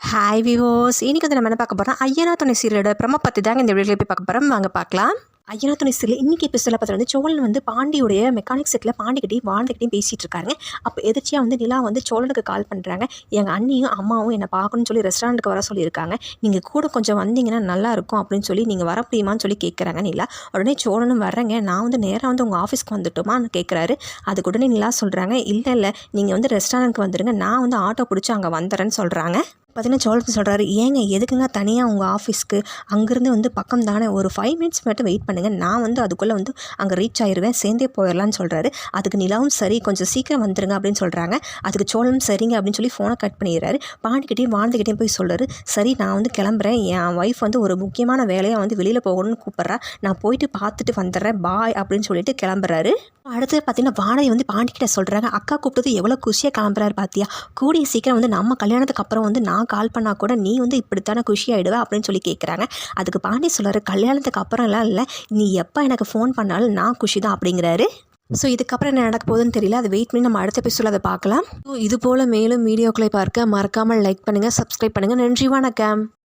Hi விவோஸ், இன்னைக்கு வந்து நம்ம என்ன பார்க்க போகிறோம், ஐயனா துணை சீரியலோட பிரம பற்றி தாங்க இந்த வீடியோவில் போய் பார்க்க போகிறோம். வாங்க பார்க்கலாம். ஐயனா துணை சீரியல் இன்றைக்கி எபிசோடில் பார்த்து வந்து சோழன் வந்து பாண்டியுடைய மெக்கானிக் செட்டில் பாண்டிக்கிட்டையும் வாழ்ந்துக்கிட்டையும் பேசிகிட்டு இருக்காங்க. அப்போ எதிர்ச்சியாக வந்து நிலா வந்து சோழனுக்கு கால் பண்ணுறாங்க. எங்கள் அண்ணியும் அம்மாவும் என்னை பார்க்கணும்னு சொல்லி ரெஸ்டாரண்ட்டுக்கு வர சொல்லியிருக்காங்க. நீங்கள் கூட கொஞ்சம் வந்தீங்கன்னா நல்லாயிருக்கும் அப்படின்னு சொல்லி நீங்கள் வர முடியுமான்னு சொல்லி கேட்குறாங்க நிலா. உடனே சோழனும் வர்றேங்க, நான் வந்து நேராக வந்து உங்கள் ஆஃபீஸ்க்கு வந்துட்டோமான்னு கேட்குறாரு. அதுக்கு உடனே நிலா சொல்கிறாங்க, இல்லை நீங்கள் வந்து ரெஸ்டாரண்ட்டுக்கு வந்துடுங்க, நான் வந்து ஆட்டோ பிடிச்சி அங்கே வந்துடுறேன்னு சொல்கிறாங்க. பார்த்தீங்கன்னா சோழன் சொல்கிறாரு, ஏங்க எதுக்குங்க தனியாக உங்கள் ஆஃபீஸ்க்கு, அங்கேருந்து வந்து பக்கம் தானே, ஒரு 5 மினிட்ஸ் மட்டும் வெயிட் பண்ணுங்கள், நான் வந்து அதுக்குள்ளே வந்து அங்கே ரீச் ஆயிடுவேன், சேர்ந்தே போயிடலான்னு சொல்கிறாரு. அதுக்கு நிலாவும் சரி கொஞ்சம் சீக்கிரம் வந்துடுங்க அப்படின்னு சொல்கிறாங்க. அதுக்கு சோழனும் சரிங்க அப்படின்னு சொல்லி ஃபோனை கட் பண்ணிடுறாரு. பாண்டிக்கிட்டையும் வாழ்ந்துக்கிட்டையும் போய் சொல்கிறாரு, சரி நான் வந்து கிளம்புறேன், என் ஒய்ஃப் வந்து ஒரு முக்கியமான வேலையாக வந்து வெளியில் போகணும்னு கூப்பிட்றா, நான் போயிட்டு பார்த்துட்டு வந்துடுறேன், பாய் அப்படின்னு சொல்லிட்டு கிளம்புறாரு. அடுத்து பார்த்தீங்கன்னா வானதி வந்து பாண்டிக்கிட்ட சொல்கிறாங்க, அக்கா கூப்பிட்டது எவ்வளோ குஷியாக கிளம்புறாரு பார்த்தியா, கூடிய சீக்கிரம் வந்து நம்ம கல்யாணத்துக்கு அப்புறம் வந்து நான் கால் பண்ணால் கூட நீ வந்து இப்படித்தானே குஷியாகிடுவேன் அப்படின்னு சொல்லி கேட்குறாங்க. அதுக்கு பாண்டி சொல்கிறாரு, கல்யாணத்துக்கு அப்புறம்லாம் இல்லை, நீ எப்போ எனக்கு ஃபோன் பண்ணாலும் நான் குஷி தான் அப்படிங்கிறாரு. ஸோ இதுக்கப்புறம் என்ன நடக்க போகுதுன்னு தெரியல, அதை வெயிட் பண்ணி நம்ம அடுத்த எபிசோடில் அதை பார்க்கலாம். இது போல் மேலும் வீடியோக்களை பார்க்க மறக்காமல் லைக் பண்ணுங்கள், சப்ஸ்கிரைப் பண்ணுங்கள். நன்றி, வணக்கம்.